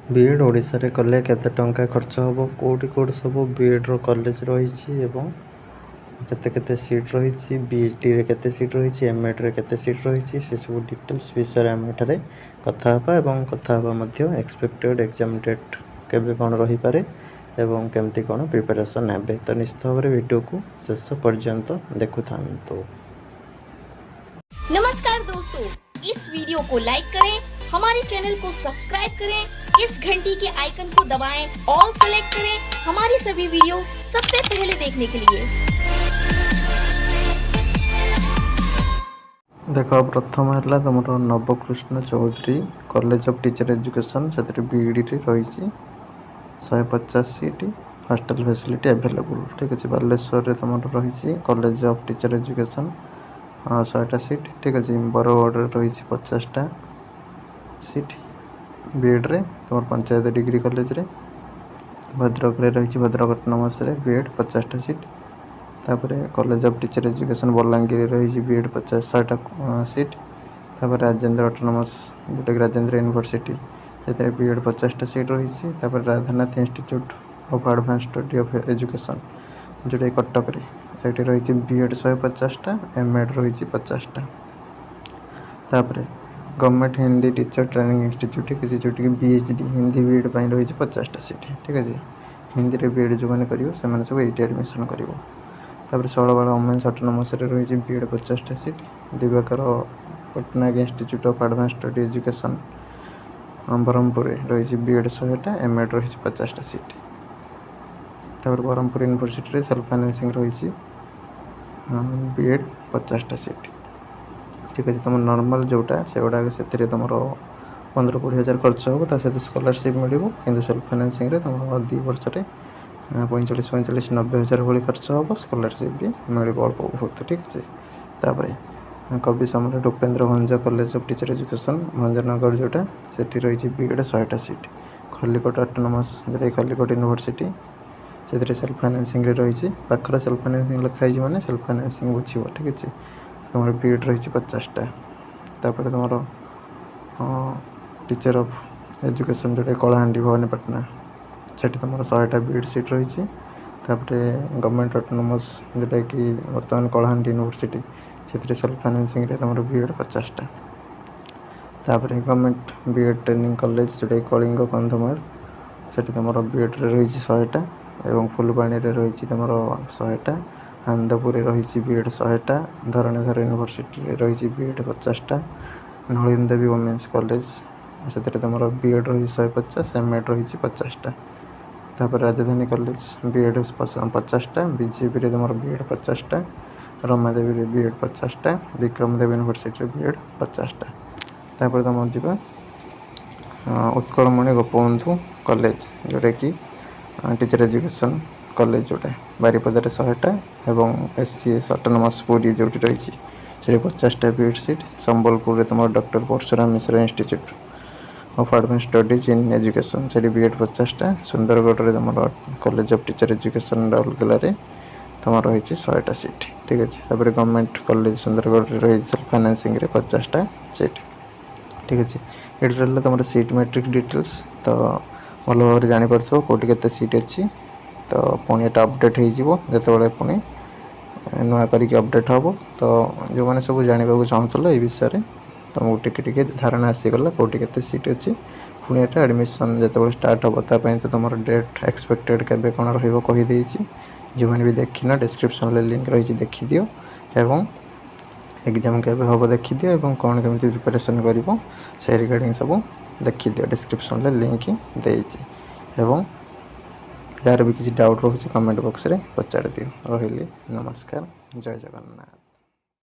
BEd Odisha रे कले केते टंका खर्च हबो कोठी सब बीएड रो कॉलेज रही एवं केते केते सीट रही बीएचडी रे केते सीट रही एमएड रे केते सीट रही से सब डिटेल्स विषय रे हम एठारे कथा हबा एवं कथा हबा मध्य एक्सपेक्टेड एग्जाम डेट केबे कोन रही पारे एवं केमती कोन प्रिपरेशन हेबे तो निश्चित भाव में वीडियो को शेष पर्यंत देखु थांतो। नमस्कार दोस्तों, इस वीडियो को लाइक करें, हमारे चैनल को सब्सक्राइब करें, इस घंटी के आइकन को दबाएं, ऑल सेलेक्ट करें हमारी सभी वीडियो सबसे पहले देखने के लिए। देखो प्रथम है तुम Navakrishna Choudhury college of teacher education से बीईडी रही 150 सीट हॉस्टल फैसिलिटी अवेलेबल ठीक अच्छे। बालेश्वर तुम रही कॉलेज ऑफ टीचर एजुकेशन 100टा सीट ठीक अच्छे। बरगढ़ रही 50टा सीट बीएड रे तुम पंचायत डिग्री कॉलेज रे। भद्रक रे रही भद्रक ऑटोनोमस रे बीएड 50टा सीट। तापर college of teacher education Balangir रही बीएड 50टा सीट। तापर राजेंद्र ऑटोनोमस जोटा राजेंद्र यूनिवर्सिटी से बीएड 50टा सीट रही। तापर Radhanath institute of advance study of education जोटा कटक रे रही बीएड 150टा एमएड रही 50टा। तापर government Hindi teacher training institute किसी जोटि बीएचडी हिंदी बीएड रही 50टा सीट ठीक अच्छे। हिंदी रे बीएड जो मैंने कर सब ये एडमिशन कर। शैलवाला वोमेन्स ऑटोनोमस रही बीएड 50टा seat. Dibakar Pattnaik institute of advance study education Brahmapur रही बीएड 100टा एमएड रही 50टा सीट। तापर ब्रह्मपुर यूनिवर्सिटी सेल्फ फाइनेंसिंग रही बीएड 50टा सीट ठीक अच्छे। तुम नॉर्मल जोटा से गुड़ा से तुम 15-20 हज़ार खर्च हो सहित स्कॉलरशिप मिले कि सेल्फ फाइनेंसिंग तुम 2 वर्ष 45-90 हज़ार भाई खर्च हम स्कॉलरशिप भी मिले अल्प बहुत ठीक अच्छे। तापर Kabi Samrat Upendra Bhanja college of teacher education Bhanjanagar जोटा से रही बीएड 100टा सीट। खलिकोट ऑटोनोमस जोटा खलिकोट यूनिवर्सिटी से सेल्फ फाइनेंसिंग रही पाखर सेल्फ फाइनेंसिंग लिखाई मैंने सेल्फ फाइनेंसिंग बुझे ठीक अच्छे। तुम बीएड रही 50टा। तापर तुम टीचर ऑफ एजुकेशन जोटा कलाहांडी भवानीपाटना से तुम 100टा बीएड सीट रही। गवर्नमेंट ऑटोनोमस जोटा कि बर्तमान कलाहांडी यूनिवर्सिटी से सेल्फ फाइनेंसिंग तुम बीएड 50टा। तापर गवर्नमेंट बीएड ट्रेनिंग कॉलेज जोटा कलिंग कंधमाल से तुम बीएड रही 100टा एवं फुलबाणी रही तुम 100टा। आनंदपुर रही बीएड 100टा। धरणीधर यूनिवर्सिटी रही बीएड 50टा। नलिन देवी वोमेन्स कॉलेज से तुम बीएड रही 150 एमएड रही 50टा। तापर राजधानी कॉलेज बीएड 50टा। बीजेपी तुम बीएड 50टा। रमादेवी बीएड 50टा। विक्रम देव यूनिवर्सिटी बीएड 50टा। तापर तुम जा उत्कलमणि गोपबंधु कॉलेज जोटा कि टीचर एजुकेशन कॉलेज जोटा बारिपदार 100टा एवं एससीएस ऑटोनोमस पुरी जो रही से 50टा बीएड सीट। संबलपुर तुम doctor Parshuram Mishra institute of advance studies in education से बीएड 50टा। सुंदरगढ़ तुम college of teacher education Rourkela तुम रही 100टा सीट ठीक अच्छे। तापर गवर्नमेंट कॉलेज सुंदरगढ़ रही सेल्फ फाइनेंसिंग 50टा सीट ठीक अच्छे। ये रहा तुम सीट मैट्रिक डिटेल्स तो भल भाव में जापर कौटी के सीट अच्छी तो पुणी एटा अपडेट होते पुणी नुआ करके अपडेट हम तो जो मैंने सब जानवा चाहूल ये विषय तुमको टिके धारणा आसीगला कौटी के सीट अच्छी पुणी एटा एडमिशन जो स्टार्ट हम तो तुम डेट एक्सपेक्टेड केबे कौन रही जो मैंने भी देखना डिस्क्रिप्शन लिंक रही देखी दियो एवं एग्जाम केबे हम देखी दियो एवं कौन केमी प्रिपरेशन कर रिगार्डिंग सब देखी दियो डिस्क्रिप्शन लिंक देती एवं यार भी किसी डाउट रोचे कमेंट बॉक्स रे पचार दियो। रही नमस्कार, जय जगन्नाथ।